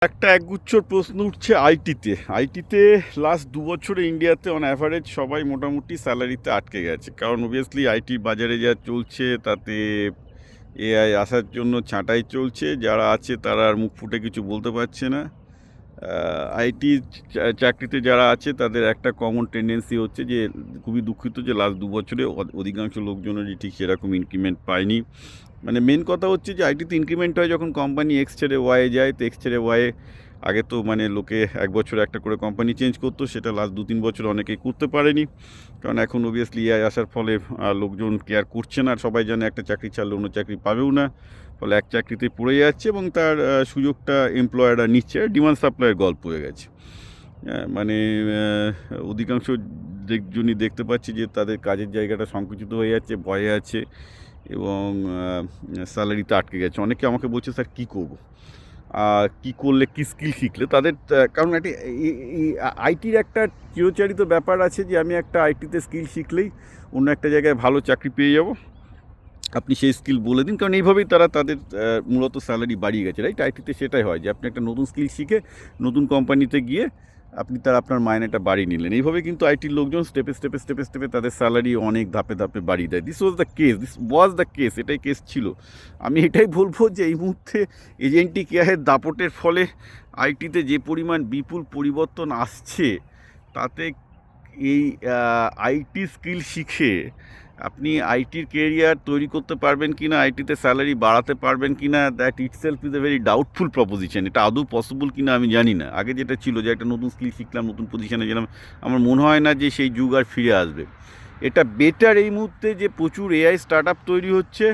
একটা একগুচ্ছর প্রশ্ন উঠছে আইটিতে লাস্ট 2 বছরে ইন্ডিয়াতে অন অ্যাভারেজ সবাই মোটামুটি স্যালারিতে আটকে গেছে, কারণ অবভিয়াসলি আইটি বাজারে যা চলছে তাতে এআই আসার জন্য ছাঁটাই চলছে। যারা আছে তারা আর মুখ ফুটে কিছু বলতে পারছে না। আইটি চাকরিতে যারা আছে তাদের একটা কমন টেন্ডেন্সি হচ্ছে যে খুবই দুঃখিত যে লাস্ট 2 বছরে অধিকাংশ লোকজনেরই ঠিক সেরকম ইনক্রিমেন্ট পায়নি। মানে মেন কথা হচ্ছে যে আইটিতে ইনক্রিমেন্ট হয় যখন কোম্পানি এক্স ছেড়ে ওয়াই যায়। তো এক্স ছেড়ে ওয়াই আগে তো মানে লোকে 1 বছরে একটা করে কোম্পানি চেঞ্জ করতো, সেটা লাস্ট 2-3 বছর অনেকেই করতে পারেনি, কারণ এখন অবভিয়াসলি এআই আসার ফলে লোকজন কেয়ার করছে না। আর সবাই জানে একটা চাকরি ছাড়লে অন্য চাকরি পাবেও না, ফলে এক চাকরিতে পড়ে যাচ্ছে এবং তার সুযোগটা এমপ্লয়াররা নিচ্ছে। ডিমান্ড সাপ্লাইয়ের গল্প হয়ে গেছে। মানে অধিকাংশ জনই দেখতে পাচ্ছি যে তাদের কাজের জায়গাটা সংকুচিত হয়ে যাচ্ছে, ভয়ে আছে এবং স্যালারিতে আটকে গেছে। অনেকে আমাকে বলছে স্যার কী করবো, কী করলে কী স্কিল শিখলে তাদের, কারণ একটি আইটির একটা চিরচারিত ব্যাপার আছে যে আমি একটা আইটিতে স্কিল শিখলেই অন্য একটা জায়গায় ভালো চাকরি পেয়ে যাব, আপনি সেই স্কিল বলে দিন। কারণ এইভাবেই তারা তাদের মূলত স্যালারি বাড়িয়ে গেছে, রাইট? আইটিতে সেটাই হয় যে আপনি একটা নতুন স্কিল শিখে নতুন কোম্পানিতে গিয়ে আপনি আপনার মাইনেটা বাড়িয়ে নিলেন। এইভাবে কিন্তু আইটির লোকজন স্টেপে স্টেপে স্টেপে স্টেপে তাদের স্যালারি অনেক ধাপে ধাপে বাড়িয়ে দেয়। দিস ওয়াজ দ্য কেস, এটাই কেস ছিল। আমি এটাই বলবো যে এই মুহূর্তে এজেন্টিক এআইয়ের দাপটের ফলে আইটিতে যে পরিমাণ বিপুল পরিবর্তন আসছে, তাতে এই আইটি স্কিল শিখে আপনি আইটির কেরিয়ার তৈরি করতে পারবেন কি না, আইটিতে স্যালারি বাড়াতে পারবেন কি না, that itself is a very doubtful proposition. এটা আদৌ পসিবল কি না আমি জানি না। আগে যেটা ছিল যে একটা নতুন স্কিল শিখলাম, নতুন পজিশনে গেলাম, আমার মনে হয় না যে সেই যুগ আর ফিরে আসবে। এটা বেটার এই মুহূর্তে যে প্রচুর এআই স্টার্ট আপ তৈরি হচ্ছে,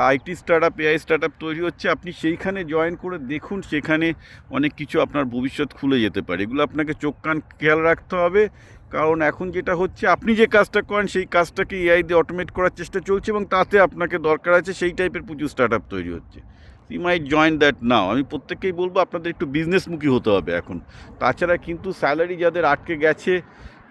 IT start up, AI start up তৈরি হচ্ছে। আপনি সেইখানে জয়েন করে দেখুন, সেখানে অনেক কিছু আপনার ভবিষ্যৎ খুলে যেতে পারে। এগুলো আপনাকে চোখ কান খেয়াল রাখতে হবে, কারণ এখন যেটা হচ্ছে আপনি যে কাজটা করেন সেই কাজটাকে এআই দিয়ে অটোমেট করার চেষ্টা চলছে এবং তাতে আপনাকে দরকার আছে সেই টাইপের প্রচুর স্টার্ট আপ তৈরি হচ্ছে। You might join that now. আমি প্রত্যেককেই বলবো আপনাদের একটু বিজনেসমুখী হতে হবে এখন। তাছাড়া কিন্তু স্যালারি যাদের আটকে গেছে,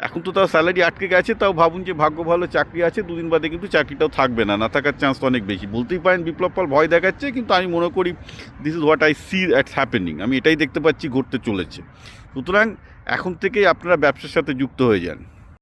এখন তো তাও স্যালারি আটকে গেছে, তাও ভাবুন যে ভাগ্য ভালো চাকরি আছে, 2 দিন বাদে কিন্তু চাকরিটাও থাকবে না, না থাকার চান্স অনেক বেশি। বলতেই পারেন বিপ্লব পাল ভয় দেখাচ্ছে, কিন্তু আমি মনে করি this is what I see that's happening. আমি এটাই দেখতে পাচ্ছি ঘটতে চলেছে। সুতরাং এখন থেকেই আপনারা ব্যবসার সাথে যুক্ত হয়ে যান।